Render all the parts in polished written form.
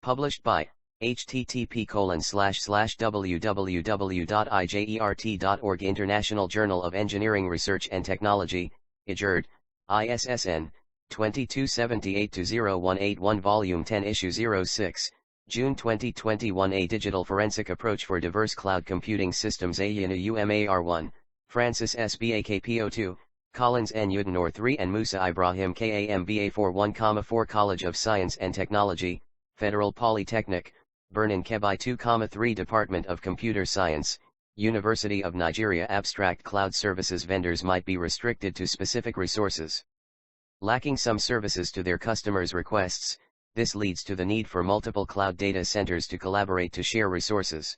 Published by http://www.ijert.org International Journal of Engineering Research and Technology, IJERT, ISSN, 2278-0181 Volume 10 Issue 06, June 2021 A Digital Forensic Approach for Diverse Cloud Computing Systems Ayana UMAR1, Francis S. BAKPO2, Collins N. Udenor 3 and Musa Ibrahim KAMBA 41,4 College of Science and Technology, Federal Polytechnic, Birnin Kebai 2,3 Department of Computer Science, University of Nigeria Abstract Cloud Services vendors might be restricted to specific resources. Lacking some services to their customers' requests, this leads to the need for multiple cloud data centers to collaborate to share resources.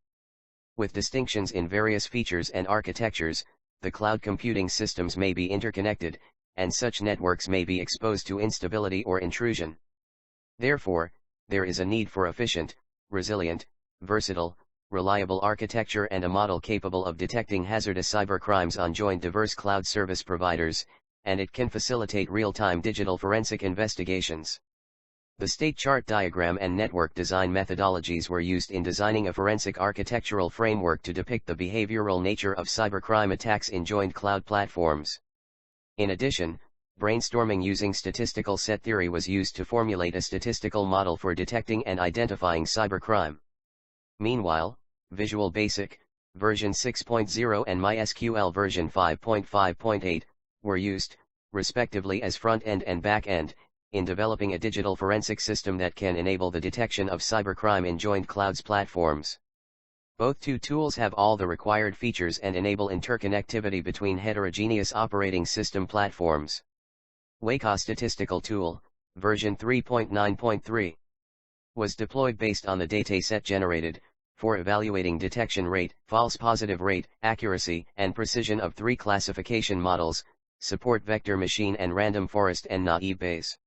With distinctions in various features and architectures, the cloud computing systems may be interconnected, and such networks may be exposed to instability or intrusion. Therefore, there is a need for efficient, resilient, versatile, reliable architecture and a model capable of detecting hazardous cybercrimes on joint diverse cloud service providers, and it can facilitate real-time digital forensic investigations. The state chart diagram and network design methodologies were used in designing a forensic architectural framework to depict the behavioral nature of cybercrime attacks in joint cloud platforms. In addition, brainstorming using statistical set theory was used to formulate a statistical model for detecting and identifying cybercrime. Meanwhile, Visual Basic, version 6.0 and MySQL version 5.5.8, were used, respectively as front-end and back-end, in developing a digital forensic system that can enable the detection of cybercrime in joint clouds platforms. Both two tools have all the required features and enable interconnectivity between heterogeneous operating system platforms. Weka Statistical Tool, version 3.9.3, was deployed based on the dataset generated, for evaluating detection rate, false positive rate, accuracy, and precision of three classification models, support vector machine and random forest and naive Bayes.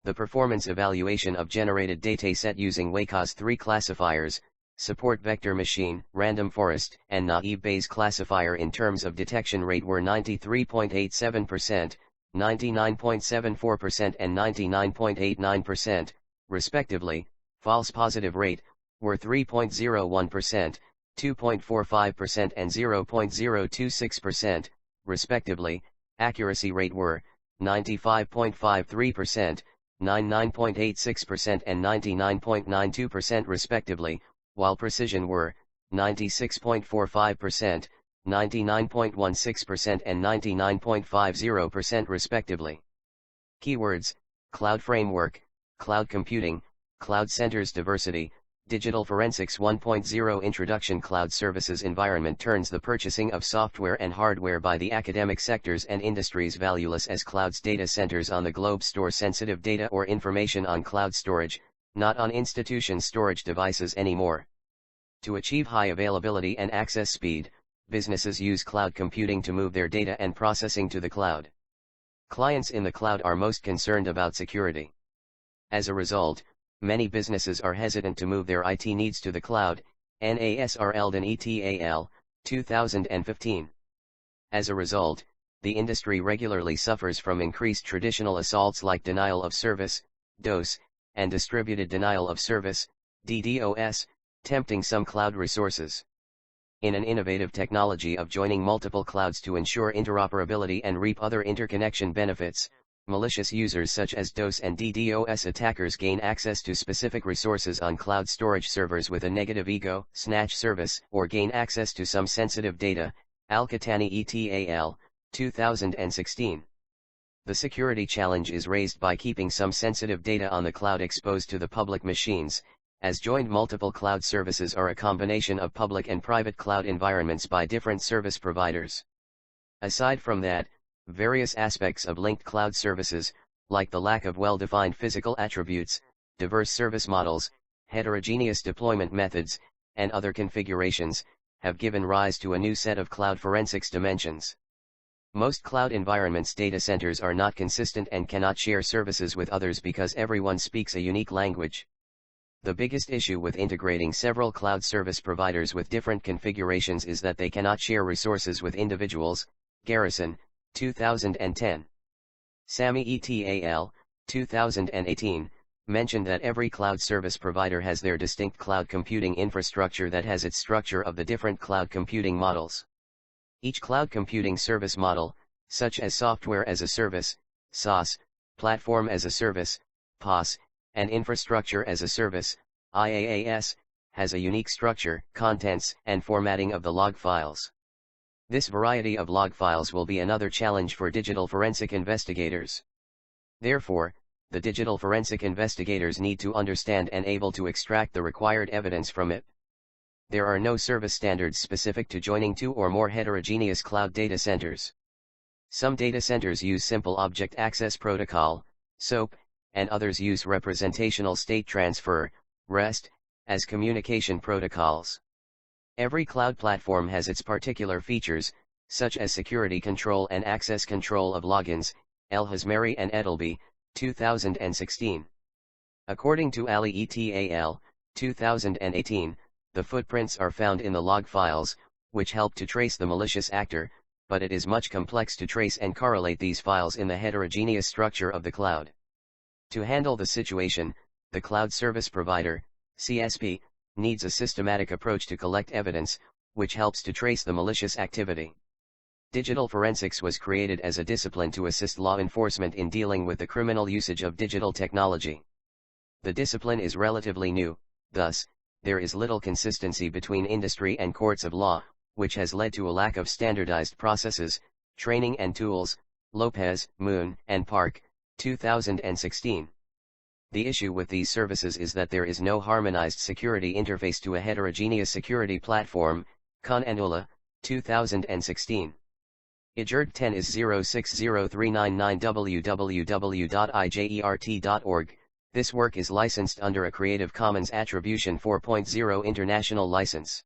The performance evaluation of generated dataset using Weka's three classifiers, support vector machine, random forest, and naive Bayes classifier in terms of detection rate were 93.87%, 99.74% and 99.89%, respectively. False positive rate were 3.01%, 2.45% and 0.026%, respectively. Accuracy rate were 95.53%, 99.86% and 99.92% respectively, while precision were 96.45%, 99.16% and 99.50% respectively. Keywords: Cloud Framework, Cloud Computing, Cloud Centers Diversity, Digital Forensics 1.0 Introduction. Cloud services environment turns the purchasing of software and hardware by the academic sectors and industries valueless as clouds data centers on the globe store sensitive data or information on cloud storage, not on institution storage devices anymore. To achieve high availability and access speed, businesses use cloud computing to move their data and processing to the cloud. Clients in the cloud are most concerned about security. As a result, many businesses are hesitant to move their IT needs to the cloud. NASR Eldon ETAL, 2015. As a result, the industry regularly suffers from increased traditional assaults like denial of service, DOS, and distributed denial of service, DDoS, tempting some cloud resources. In an innovative technology of joining multiple clouds to ensure interoperability and reap other interconnection benefits, malicious users such as DOS and DDoS attackers gain access to specific resources on cloud storage servers with a negative ego, snatch service, or gain access to some sensitive data. Al-Qahtani ETAL, 2016. The security challenge is raised by keeping some sensitive data on the cloud exposed to the public machines, as joined multiple cloud services are a combination of public and private cloud environments by different service providers. Aside from that, various aspects of linked cloud services, like the lack of well-defined physical attributes, diverse service models, heterogeneous deployment methods, and other configurations, have given rise to a new set of cloud forensics dimensions. Most cloud environments' data centers are not consistent and cannot share services with others because everyone speaks a unique language. The biggest issue with integrating several cloud service providers with different configurations is that they cannot share resources with individuals. Garrison, 2010. Sami et al., 2018, mentioned that every cloud service provider has their distinct cloud computing infrastructure that has its structure of the different cloud computing models. Each cloud computing service model, such as software as a service, SaaS, platform as a service, PaaS, and infrastructure as a service, IaaS, has a unique structure, contents, and formatting of the log files. This variety of log files will be another challenge for digital forensic investigators. Therefore, the digital forensic investigators need to understand and able to extract the required evidence from it. There are no service standards specific to joining two or more heterogeneous cloud data centers. Some data centers use Simple Object Access Protocol, SOAP, and others use Representational State Transfer, REST, as communication protocols. Every cloud platform has its particular features, such as security control and access control of logins, El-Hazmary and Edelby, 2016. According to Ali et al., 2018, the footprints are found in the log files, which help to trace the malicious actor, but it is much complex to trace and correlate these files in the heterogeneous structure of the cloud. To handle the situation, the cloud service provider, CSP, needs a systematic approach to collect evidence, which helps to trace the malicious activity. Digital forensics was created as a discipline to assist law enforcement in dealing with the criminal usage of digital technology. The discipline is relatively new, thus, there is little consistency between industry and courts of law, which has led to a lack of standardized processes, training and tools. Lopez, Moon, and Park, 2016. The issue with these services is that there is no harmonized security interface to a heterogeneous security platform. Khan and Ulla, 2016. IJERT 10 is 060399 www.ijert.org. This work is licensed under a Creative Commons Attribution 4.0 International License.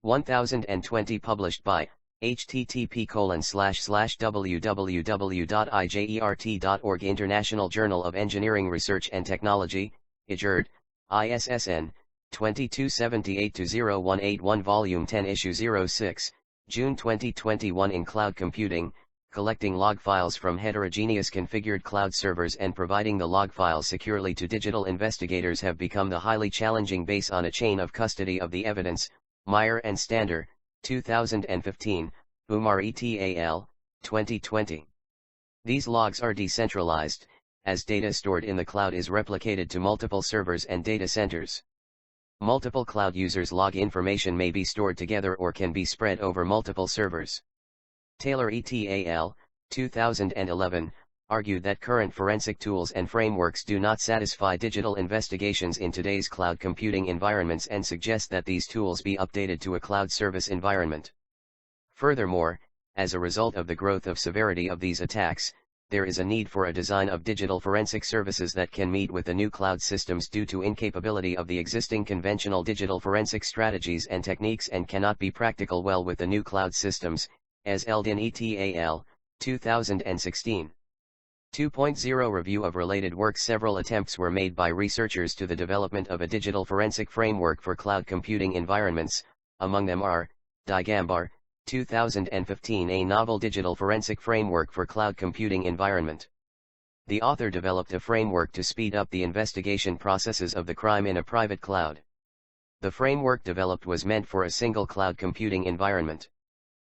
1020 published by http://www.ijert.org International Journal of Engineering Research and Technology, IJERT, ISSN, 2278-0181 Volume 10 Issue 06, June 2021 In cloud computing, collecting log files from heterogeneous configured cloud servers and providing the log files securely to digital investigators have become the highly challenging base on a chain of custody of the evidence. Meyer and Stander, 2015, Umar et al., 2020. These logs are decentralized, as data stored in the cloud is replicated to multiple servers and data centers. Multiple cloud users' log information may be stored together or can be spread over multiple servers. Taylor et al., 2011, argued that current forensic tools and frameworks do not satisfy digital investigations in today's cloud computing environments and suggest that these tools be updated to a cloud service environment. Furthermore, as a result of the growth of severity of these attacks, there is a need for a design of digital forensic services that can meet with the new cloud systems due to incapability of the existing conventional digital forensic strategies and techniques and cannot be practical well with the new cloud systems, as Eldin et al., 2016. 2.0 Review of related works. Several attempts were made by researchers to the development of a digital forensic framework for cloud computing environments, among them are, Digambar, 2015 A novel digital forensic framework for cloud computing environment. The author developed a framework to speed up the investigation processes of the crime in a private cloud. The framework developed was meant for a single cloud computing environment.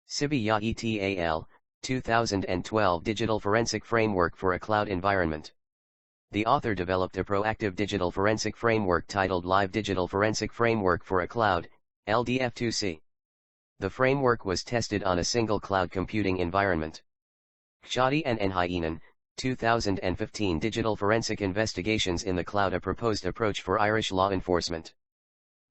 Sibiya et al., 2012 Digital Forensic Framework for a Cloud Environment. The author developed a proactive digital forensic framework titled Live Digital Forensic Framework for a Cloud, LDF2C. The framework was tested on a single cloud computing environment. Kshadi and Enhainen, 2015 Digital Forensic Investigations in the Cloud, a proposed approach for Irish law enforcement.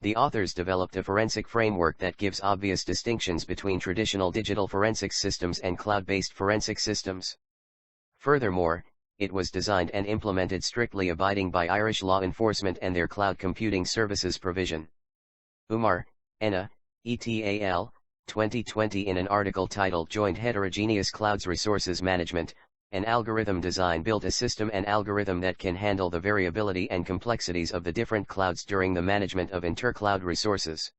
The authors developed a forensic framework that gives obvious distinctions between traditional digital forensics systems and cloud-based forensic systems. Furthermore, it was designed and implemented strictly abiding by Irish law enforcement and their cloud computing services provision. Umar, Enna, et al., 2020 in an article titled Joint Heterogeneous Clouds Resources Management, an algorithm design built a system and algorithm that can handle the variability and complexities of the different clouds during the management of inter-cloud resources.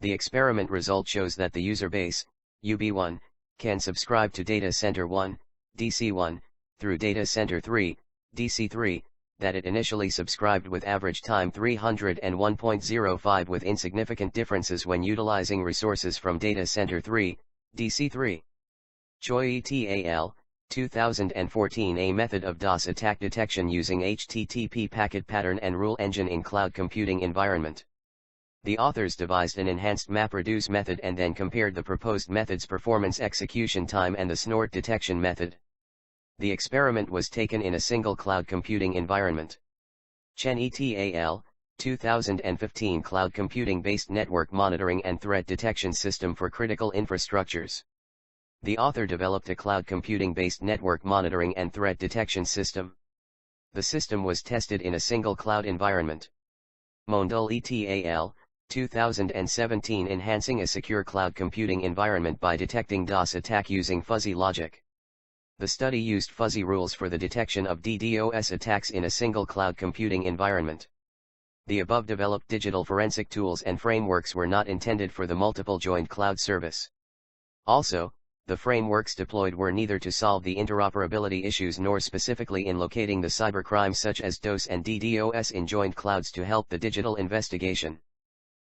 The experiment result shows that the user base, UB1, can subscribe to Data Center 1, DC1, through Data Center 3, DC3, that it initially subscribed with average time 301.05 with insignificant differences when utilizing resources from Data Center 3, DC3. Choi et al., 2014. A method of DOS attack detection using HTTP packet pattern and rule engine in cloud computing environment. The authors devised an enhanced MapReduce method and then compared the proposed method's performance execution time and the snort detection method. The experiment was taken in a single cloud computing environment. Chen et al., 2015. Cloud computing-based network monitoring and threat detection system for critical infrastructures. The author developed a cloud computing-based network monitoring and threat detection system. The system was tested in a single cloud environment. Mondal et al., 2017. Enhancing a secure cloud computing environment by detecting DOS attack using fuzzy logic. The study used fuzzy rules for the detection of DDoS attacks in a single cloud computing environment. The above developed digital forensic tools and frameworks were not intended for the multiple joined cloud service. Also, the frameworks deployed were neither to solve the interoperability issues nor specifically in locating the cybercrimes such as DOS and DDoS in joined clouds to help the digital investigation.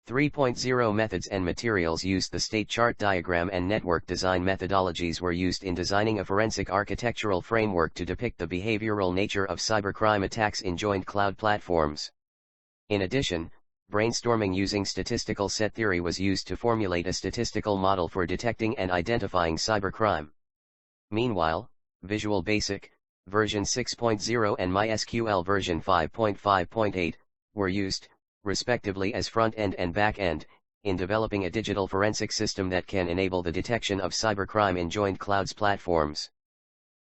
3.0 Methods and materials used. The state chart diagram and network design methodologies were used in designing a forensic architectural framework to depict the behavioral nature of cybercrime attacks in joined cloud platforms. In addition, brainstorming using statistical set theory was used to formulate a statistical model for detecting and identifying cybercrime. Meanwhile, Visual Basic, version 6.0 and MySQL version 5.5.8, were used, respectively as front-end and back-end, in developing a digital forensic system that can enable the detection of cybercrime in joined clouds platforms.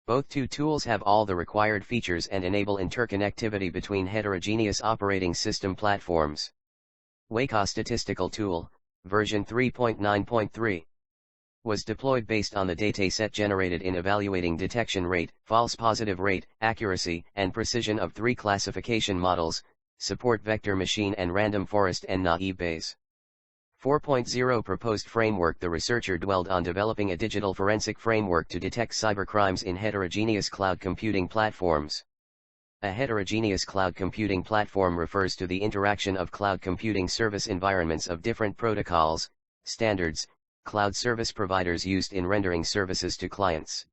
Both two tools have all the required features and enable interconnectivity between heterogeneous operating system platforms. Weka Statistical Tool, version 3.9.3, was deployed based on the dataset generated in evaluating detection rate, false positive rate, accuracy, and precision of three classification models: support vector machine and random forest and naive Bayes. 4.0 Proposed framework. The researcher dwelled on developing a digital forensic framework to detect cybercrimes in heterogeneous cloud computing platforms. A heterogeneous cloud computing platform refers to the interaction of cloud computing service environments of different protocols, standards, cloud service providers used in rendering services to clients.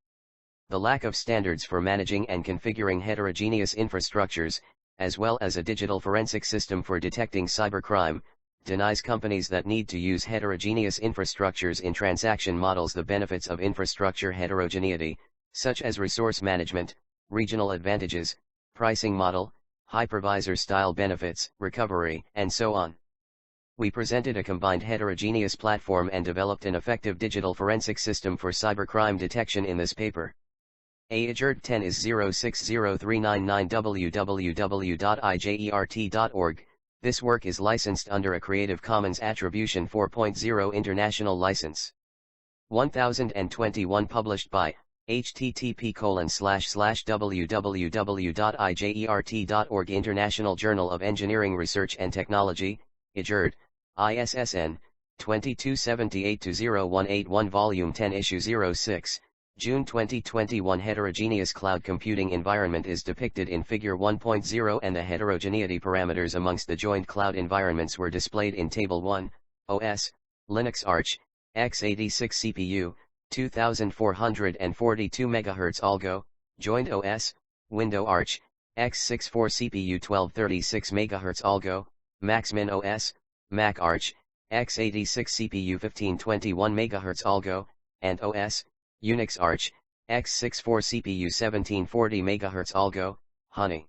The lack of standards for managing and configuring heterogeneous infrastructures, as well as a digital forensic system for detecting cybercrime, denies companies that need to use heterogeneous infrastructures in transaction models the benefits of infrastructure heterogeneity, such as resource management, regional advantages, pricing model, hypervisor style benefits, recovery, and so on. We presented a combined heterogeneous platform and developed an effective digital forensic system for cybercrime detection in this paper. AJERT 10 is 060399 www.ijert.org. This work is licensed under a Creative Commons Attribution 4.0 International License. 1021 published by http://www.ijert.org International Journal of Engineering Research and Technology, IJERT, ISSN, 2278-0181 Volume 10 Issue 06, June 2021 Heterogeneous cloud computing environment is depicted in Figure 1.0 and the heterogeneity parameters amongst the joined cloud environments were displayed in Table 1, OS, Linux Arch, x86 CPU, 2442 MHz ALGO, joined OS, Window Arch, x64 CPU 1236 MHz ALGO, MaxMin OS, Mac Arch, x86 CPU 1521 MHz ALGO, and OS, Unix Arch, x64 CPU 1740 MHz ALGO, Honey.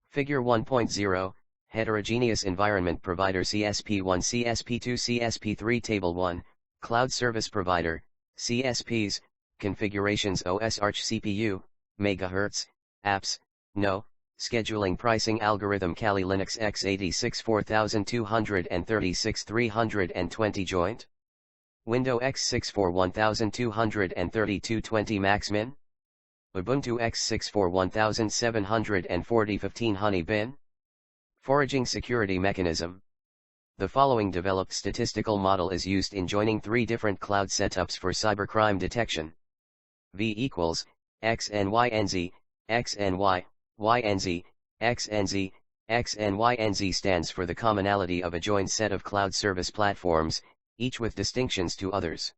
Figure 1.0, Heterogeneous Environment Provider CSP1 CSP2 CSP3 Table 1, Cloud Service Provider, CSPs, Configurations OS Arch CPU, MHz, Apps, No, Scheduling Pricing Algorithm Kali Linux x86 4236 320 Joint Window x64 1232 20 MaxMin Ubuntu x64 1740 15 Honey Bin Foraging Security Mechanism. The following developed statistical model is used in joining three different cloud setups for cybercrime detection. V equals, XNYNZ, XNY, YNZ, XNZ. XNYNZ stands for the commonality of a joined set of cloud service platforms, each with distinctions to others.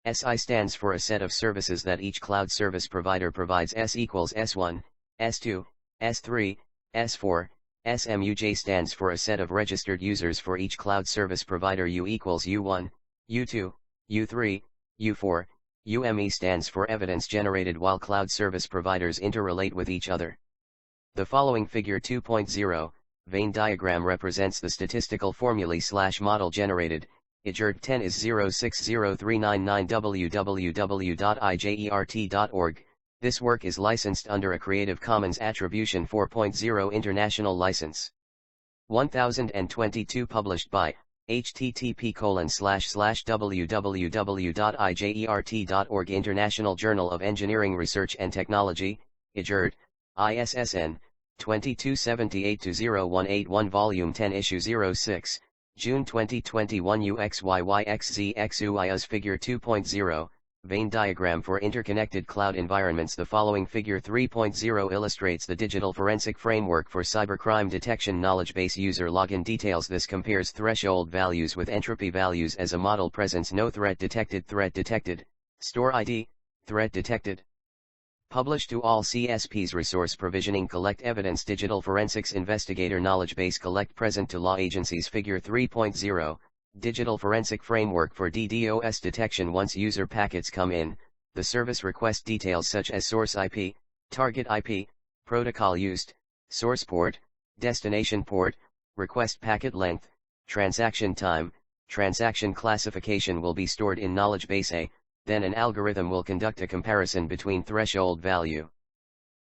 SI stands for a set of services that each cloud service provider provides. S equals S1, S2, S3, S4. SMUJ stands for a set of registered users for each cloud service provider. U equals U1, U2, U3, U4. UME stands for evidence generated while cloud service providers interrelate with each other. The following figure 2.0, Venn diagram represents the statistical formulae/model generated. IJERT 10 is 060399 www.ijert.org. This work is licensed under a Creative Commons Attribution 4.0 International License. 1022 published by http://www.ijert.org International Journal of Engineering Research and Technology, IJERT, ISSN, 2278-0181 Volume 10 Issue 06, June 2021 UXYYXZXUIAS Figure 2.0, Venn diagram for interconnected cloud environments. The following figure 3.0 illustrates the digital forensic framework for cybercrime detection. Knowledge base user login details. This compares threshold values with entropy values as a model. Presence no threat detected, store ID, threat detected. Published to all CSPs. Resource provisioning. Collect evidence. Digital forensics investigator. Knowledge base collect present to law agencies. Figure 3.0, Digital Forensic Framework for DDoS Detection. Once user packets come in, the service request details such as source IP, target IP, protocol used, source port, destination port, request packet length, transaction time, transaction classification will be stored in knowledge base A. Then an algorithm will conduct a comparison between threshold value,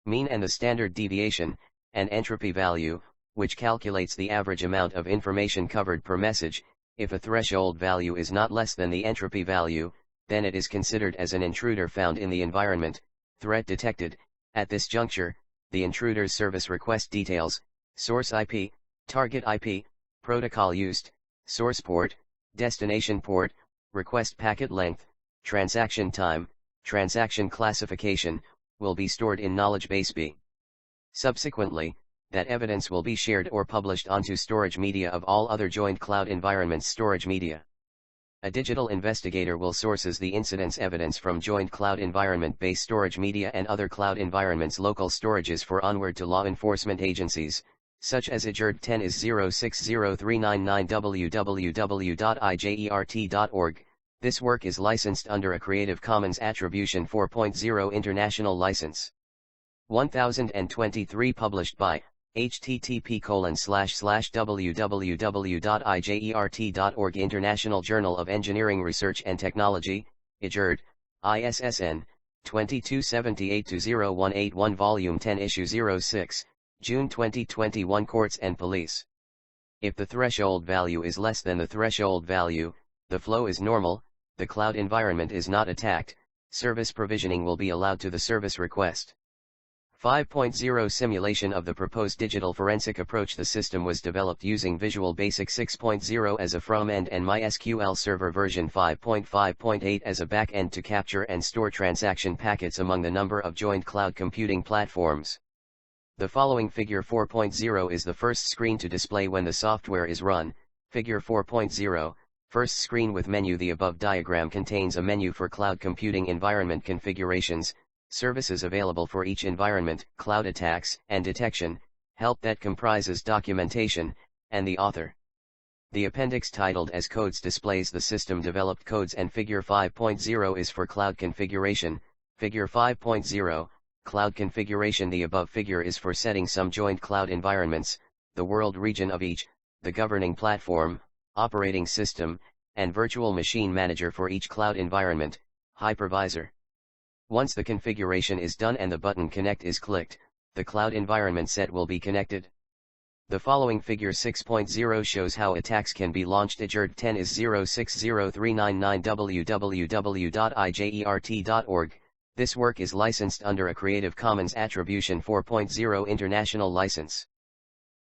mean and the standard deviation, and entropy value, which calculates the average amount of information covered per message. If a threshold value is not less than the entropy value, then it is considered as an intruder found in the environment, threat detected. At this juncture, the intruder's service request details, source IP, target IP, protocol used, source port, destination port, request packet length, transaction time, transaction classification, will be stored in knowledge base B. Subsequently, that evidence will be shared or published onto storage media of all other joined cloud environments. Storage media. A digital investigator will sources the incident's evidence from joined cloud environment-based storage media and other cloud environments. Local storages for onward to law enforcement agencies, such as IJERT 10 is 060399 www.ijert.org. This work is licensed under a Creative Commons Attribution 4.0 International License. 1023 published by http://www.ijert.org International Journal of Engineering Research and Technology, IJERT, ISSN, 2278-0181 Volume 10 Issue 06, June 2021 Courts and Police. If the threshold value is less than the threshold value, the flow is normal, the cloud environment is not attacked, service provisioning will be allowed to the service request. 5.0 Simulation of the proposed digital forensic approach. The system was developed using Visual Basic 6.0 as a front-end and MySQL Server version 5.5.8 as a back-end to capture and store transaction packets among the number of joined cloud computing platforms. The following Figure 4.0 is the first screen to display when the software is run. Figure 4.0, first screen with menu. The above diagram contains a menu for cloud computing environment configurations, services available for each environment, cloud attacks and detection, help that comprises documentation, and the author. The appendix titled as Codes displays the system developed codes, and Figure 5.0 is for cloud configuration. Figure 5.0, Cloud configuration. The above figure is for setting some joined cloud environments, the world region of each, the governing platform, operating system, and virtual machine manager for each cloud environment, hypervisor. Once the configuration is done and the button Connect is clicked, the cloud environment set will be connected. The following Figure 6.0 shows how attacks can be launched. IJERT 10 is 060399 www.ijert.org. This work is licensed under a Creative Commons Attribution 4.0 International License.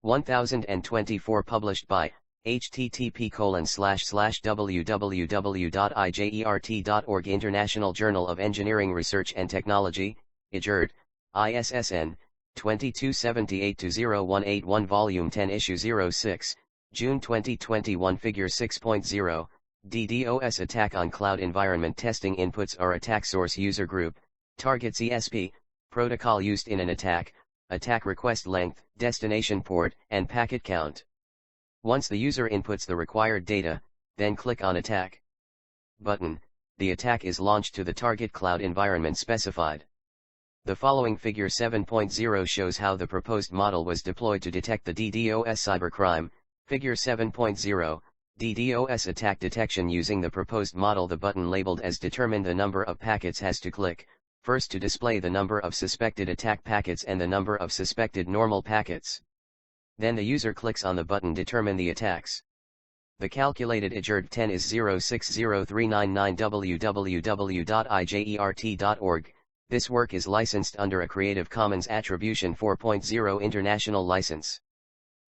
1024 published by http://www.ijert.org International Journal of Engineering Research and Technology, IJERT, ISSN, 2278-0181 Volume 10 Issue 06, June 2021 Figure 6.0, DDoS Attack on Cloud Environment Testing Inputs are attack source user group, targets ESP, protocol used in an attack, attack request length, destination port, and packet count. Once the user inputs the required data, then click on Attack button, the attack is launched to the target cloud environment specified. The following Figure 7.0 shows how the proposed model was deployed to detect the DDoS cybercrime. Figure 7.0, DDoS attack detection using the proposed model. The button labeled as Determine the number of packets has to click, first to display the number of suspected attack packets and the number of suspected normal packets. Then the user clicks on the button Determine the attacks. The calculated IJERT 10 is 060399 www.ijert.org. This work is licensed under a Creative Commons Attribution 4.0 International License.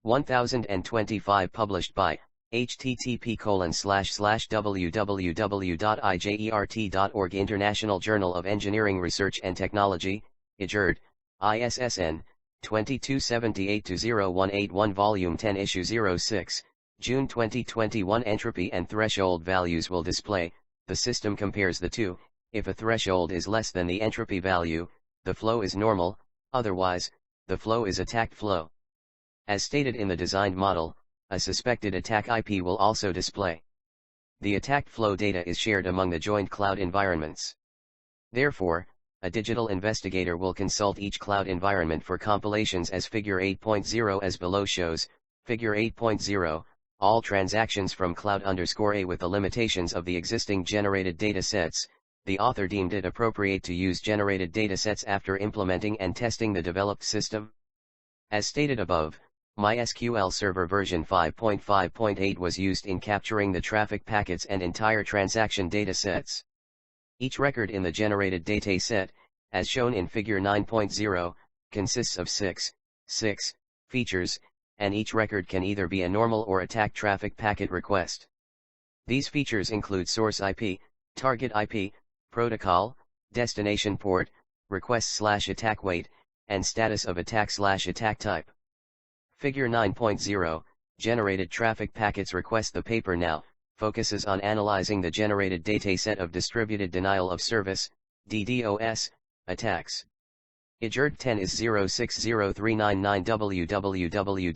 1025 published by http://www.ijert.org International Journal of Engineering Research and Technology, IJERT, ISSN, 2278-0181 Volume 10 Issue 06, June 2021 Entropy and threshold values will display. The system compares the two. If a threshold is less than the entropy value, the flow is normal, otherwise, the flow is attacked flow. As stated in the designed model, a suspected attack IP will also display. The attacked flow data is shared among the joined cloud environments. Therefore, a digital investigator will consult each cloud environment for compilations as Figure 8.0 as below shows. Figure 8.0, all transactions from cloud_A with the limitations of the existing generated data sets. The author deemed it appropriate to use generated datasets after implementing and testing the developed system. As stated above, MySQL Server version 5.5.8 was used in capturing the traffic packets and entire transaction datasets. Each record in the generated dataset, as shown in Figure 9.0, consists of 6 features, and each record can either be a normal or attack traffic packet request. These features include source IP, target IP, protocol, destination port, request/attack weight, and status of attack/attack type. Figure 9.0, generated traffic packets request. The paper now focuses on analyzing the generated dataset of distributed denial of service, DDoS, attacks. IJERT 10 is 060399 www.ijert.org.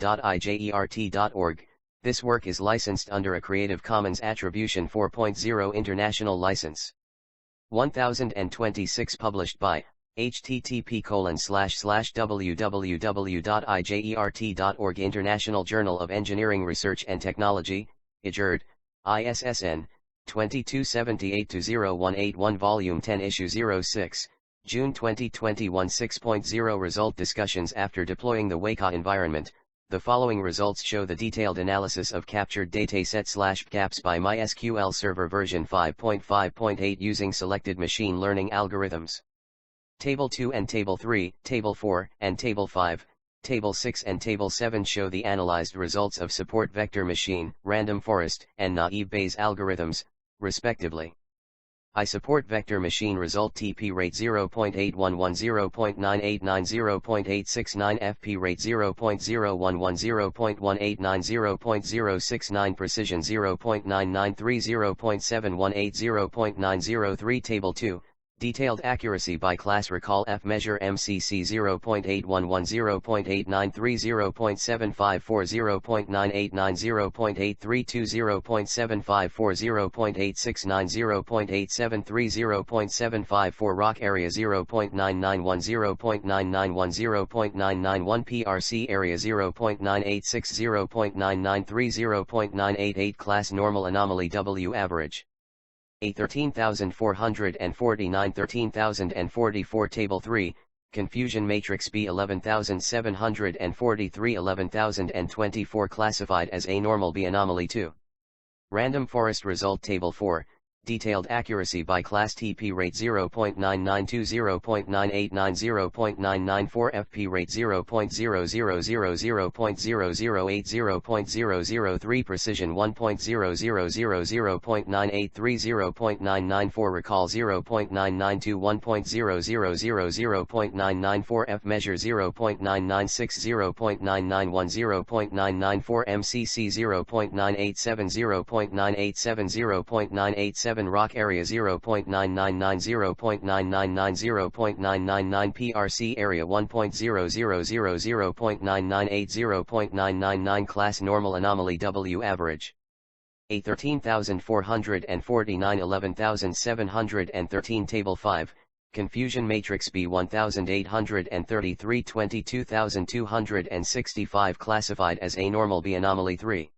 This work is licensed under a Creative Commons Attribution 4.0 International License. 1026 published by http://www.ijert.org International Journal of Engineering Research and Technology, IJERT, ISSN, 2278-0181 Volume 10 Issue 06, June 2021 6.0 Result Discussions After deploying the Weka environment. The following results show the detailed analysis of captured dataset/gaps by MySQL Server version 5.5.8 using selected machine learning algorithms. Table 2 and Table 3, Table 4, and Table 5, Table 6 and Table 7 show the analyzed results of support vector machine, random forest, and naive Bayes algorithms, respectively. I support vector machine result TP rate 0.8110, 0.9890, 0.869, FP rate 0.0110, 0.1890, 0.069, precision 0.993, 0.718, 0.903. Table 2, detailed accuracy by class. Recall F measure MCC 0.811, 0.893, 0.754, 0.989, 0.832, 0.754, 0.869, 0.873, 0.754. Rock area 0.991, 0.991, 0.991. PRC area 0.986, 0.993, 0.988. Class normal anomaly W average A 13,449, 13,044. Table 3, confusion matrix B 11,743, 11,024. Classified as A normal B anomaly 2. Random forest result. Table 4, Detailed accuracy by class TP rate 0.992 0.989 0.994 FP rate 0.000 0.008 0.003 precision 1.000 0.983 0.994 recall 0.992 1.000 0.994 F measure 0.996 0.991 0.994 MCC 0.987 0.987 0.987 Rock area 0.999 0.999 0.999 PRC area 1.000 0.998 0.999 Class normal anomaly W average A 13,449 11,713 Table 5 Confusion matrix B 1833 22,265 classified as A normal B anomaly 3.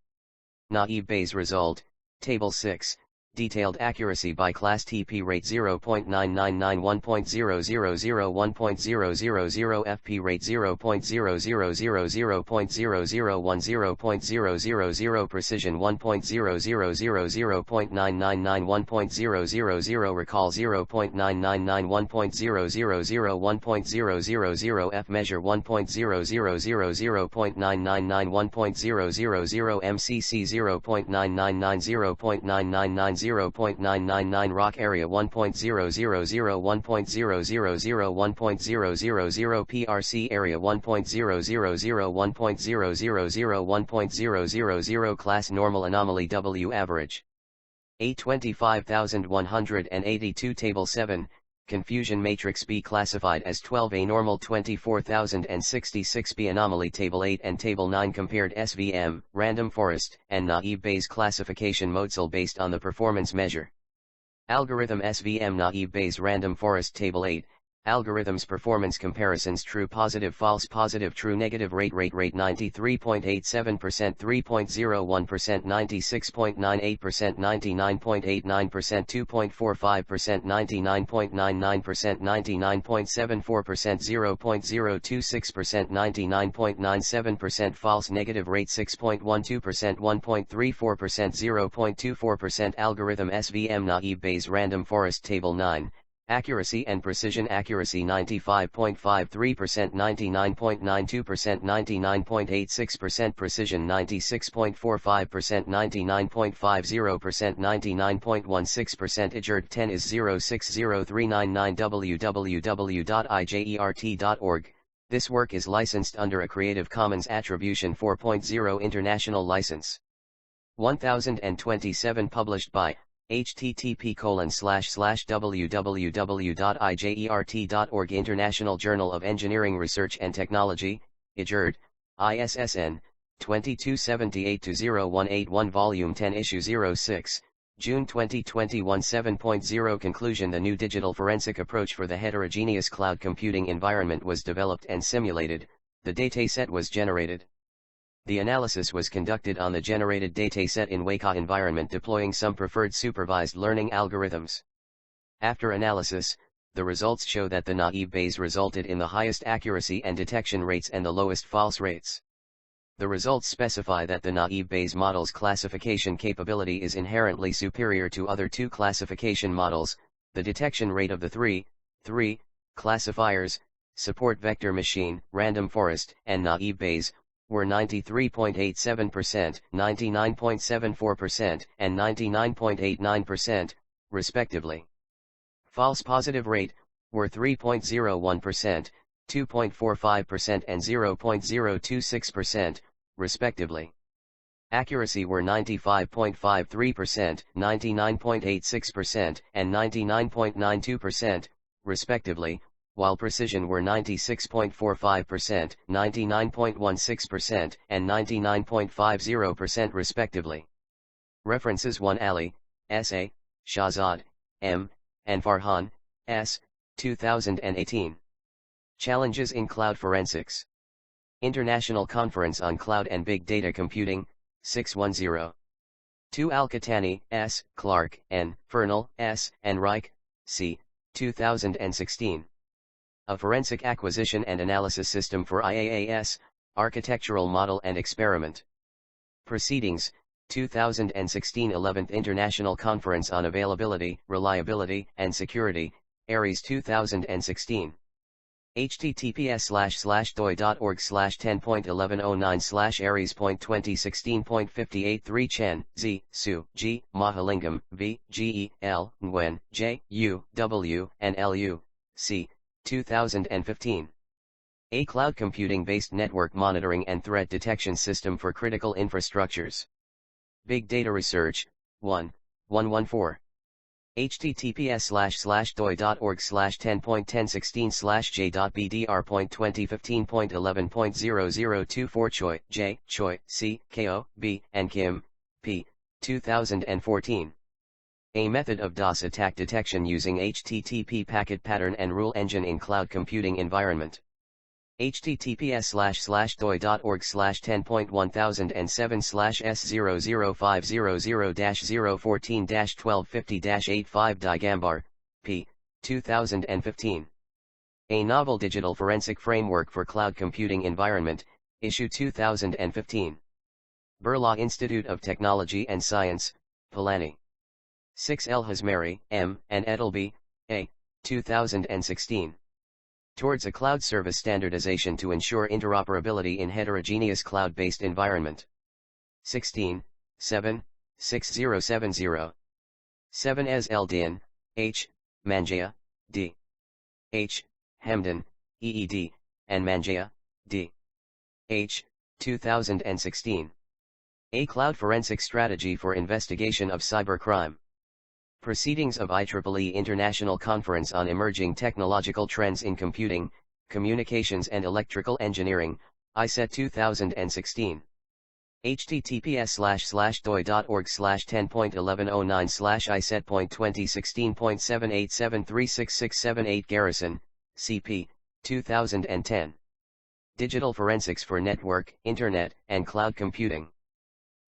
Naive Bayes result, Table 6. Detailed accuracy by class TP rate 0.999 1.000 1.000 FP rate 0.000 0.001 0.000 precision 1.000 0.999 1.000 recall 0.999 1.000 1.000 F measure 1.000 0.999 1.000 MCC 0.999 0.999 0.999 Rock area 1.000 1.000 1.000 PRC area 1.000 1.000 1.000 Class normal anomaly W average A 25,182 Table 7 Confusion matrix B classified as 12A normal 24,066 B anomaly Table 8 and Table 9 compared SVM, random forest, and naive Bayes classification Modsel based on the performance measure. Algorithm SVM naive Bayes random forest Table 8. Algorithms performance comparisons true positive false positive true negative rate 93.87% 3.01% 96.98% 99.89% 2.45% 99.99% 99.74% 0.026% 99.97% false negative rate 6.12% 1.34% 0.24% Algorithm SVM naive Bayes random forest Table 9. Accuracy and precision accuracy 95.53% 99.92% 99.86% precision 96.45% 99.50% 99.16% IJERT 10 is 060399 www.ijert.org. This work is licensed under a Creative Commons Attribution 4.0 International License. 1027 published by http://www.ijert.org International Journal of Engineering Research and Technology, IJERT, ISSN, 2278-0181 Volume 10 Issue 06, June 2021 7.0 Conclusion The new digital forensic approach for the heterogeneous cloud computing environment was developed and simulated, the dataset was generated. The analysis was conducted on the generated dataset in Weka environment deploying some preferred supervised learning algorithms. After analysis, the results show that the naive Bayes resulted in the highest accuracy and detection rates and the lowest false rates. The results specify that the naive Bayes model's classification capability is inherently superior to other two classification models. The detection rate of the three classifiers, support vector machine, random forest, and naive Bayes, were 93.87%, 99.74%, and 99.89%, respectively. False positive rate, were 3.01%, 2.45% and 0.026%, respectively. Accuracy were 95.53%, 99.86%, and 99.92%, respectively, while precision were 96.45%, 99.16%, and 99.50% respectively. References 1 Ali, S.A., Shahzad, M., and Farhan, S., 2018. Challenges in Cloud Forensics. International Conference on Cloud and Big Data Computing, 610. 2 Al-Qahtani, S., Clark, N., Fernal, S., and Reich, C., 2016. A Forensic Acquisition and Analysis System for IaaS, Architectural Model and Experiment. Proceedings, 2016 11th International Conference on Availability, Reliability, and Security, Aries 2016. https://doi.org/10.1109/aries.2016.58 Chen, Z, Su, G, Mahalingam, V, G, E, L, Nguyen, J, U, W, and L, U, C, 2015. A cloud computing-based network monitoring and threat detection system for critical infrastructures. Big Data Research, 114. https://doi.org/10.1016/j.bdr.2015.11.0024 Choi, J, Choi, C, Ko, B, and Kim, P. 2014. A method of DOS attack detection using HTTP packet pattern and rule engine in cloud computing environment. https://doi.org/10.1007/S00500-014-1250-85 Digambar, P. 2015. A Novel Digital Forensic Framework for Cloud Computing Environment, Issue 2015. Birla Institute of Technology and Science, Palani. 6 El Hazmari, M., and Edelby, A. 2016. Towards a cloud service standardization to ensure interoperability in heterogeneous cloud-based environment. 16, 7, 6070. 7 Es Eldin, H, Manjaya, D. H, Hemdan, EED, and Manjaya, D. H, 2016. A Cloud Forensic Strategy for Investigation of Cybercrime. Proceedings of IEEE International Conference on Emerging Technological Trends in Computing, Communications and Electrical Engineering, ICET 2016. https://doi.org/10.1109/ICET.2016.78736678 Garrison, CP, 2010. Digital Forensics for Network, Internet, and Cloud Computing.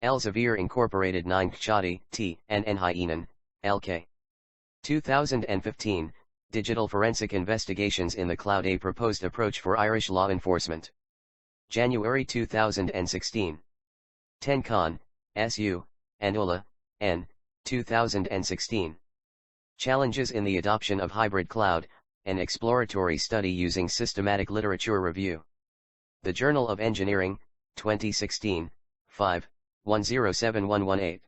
Elsevier Incorporated 9 Kchadi, T, and N. Hyenan, LK. 2015, Digital Forensic Investigations in the Cloud, a Proposed Approach for Irish Law Enforcement. January 2016. Tencon, S.U., and Ola, N., 2016. Challenges in the Adoption of Hybrid Cloud, an Exploratory Study Using Systematic Literature Review. The Journal of Engineering, 2016, 5, 107118.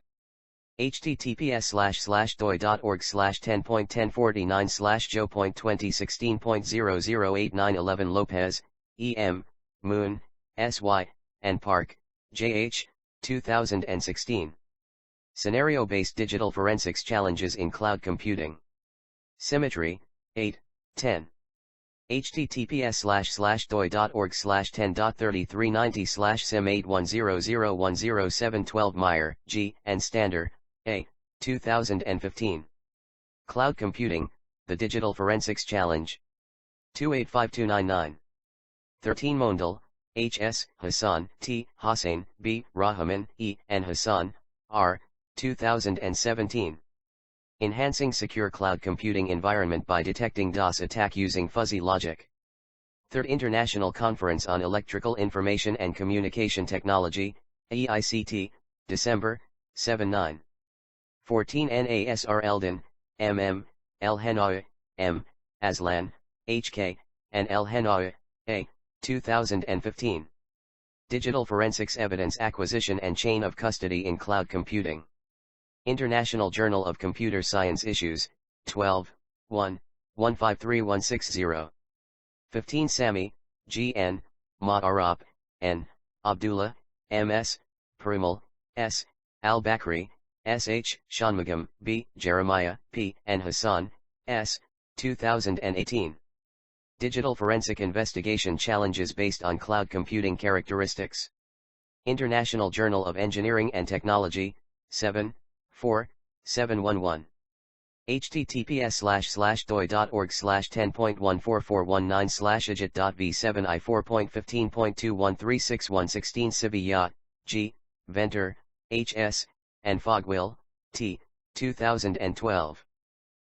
https://doi.org/10.1049/jo.2016.008911 Lopez, E.M., Moon, S.Y., and Park, J.H., 2016. Scenario-Based Digital Forensics Challenges in Cloud Computing. Symmetry, 8, 10. https://doi.org/10.3390/sim8100100712 Meyer, G., and Stander, A., 2015. Cloud Computing, The Digital Forensics Challenge. 285299. 13 Mondal, H.S., Hassan, T., Hossain, B., Rahman, E., and Hassan, R., 2017. Enhancing Secure Cloud Computing Environment by Detecting DOS Attack Using Fuzzy Logic. 3rd International Conference on Electrical Information and Communication Technology, EICT, December, 7-9. 14 NASR Eldon, MM, El Hanawi, M, Aslan, HK, and El Hanawi, A, 2015. Digital Forensics Evidence Acquisition and Chain of Custody in Cloud Computing. International Journal of Computer Science Issues, 12, 1, 153160. 15 Sami, G. N., Ma'arab, N., Abdullah, M. S., Perumal, S., Al-Bakri, S. H. Shanmugam, B. Jeremiah, P. and Hassan, S., 2018. Digital Forensic Investigation Challenges Based on Cloud Computing Characteristics. International Journal of Engineering and Technology, 7, 4, 711. https://doi.org/10.1441/ajit.v7i4.15.2136116 Sibi Yacht, G., Venter, H.S., and Fogwill, T., 2012.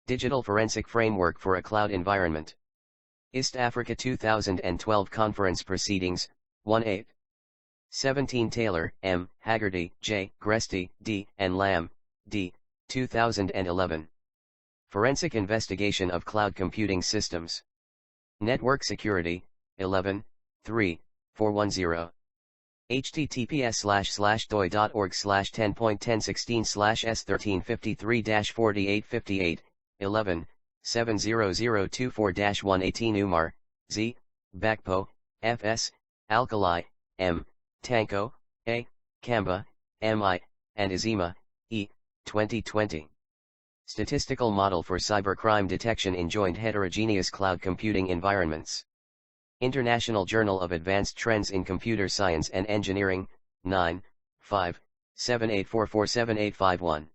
Digital Forensic Framework for a Cloud Environment. East Africa 2012 Conference Proceedings, 1-8. 17 Taylor, M., Haggerty, J., Gresty, D., and Lamb, D., 2011. Forensic Investigation of Cloud Computing Systems. Network Security, 11, 3, 410. https://doi.org/10.1016/s1353-4858, 11, 70024-118 Umar, Z., Bakpo, F.S., Alkali, M., Tanko, A., Kamba, M.I., and Azima, E., 2020. Statistical Model for Cybercrime Detection in Joint Heterogeneous Cloud Computing Environments. International Journal of Advanced Trends in Computer Science and Engineering, 9, 5, 78447851.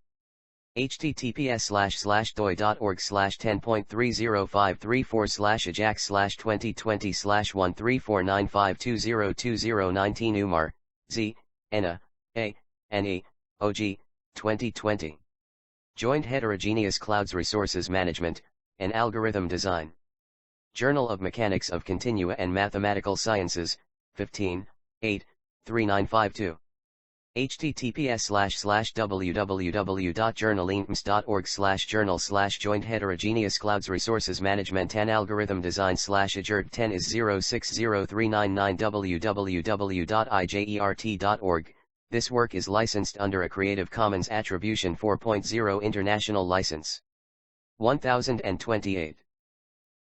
https://doi.org/10.30534/ajax/2020/13495202019 Umar, Z., Enna, A., N.E., O.G., 2020. Joint Heterogeneous Clouds Resources Management, and Algorithm Design. Journal of Mechanics of Continua and Mathematical Sciences, 15, 8, 3952. https://www.journalinms.org/journal/joint heterogeneous clouds resources management and algorithm design /ajert 10 is 060399 www.ijert.org. This work is licensed under a Creative Commons Attribution 4.0 International License. 1028.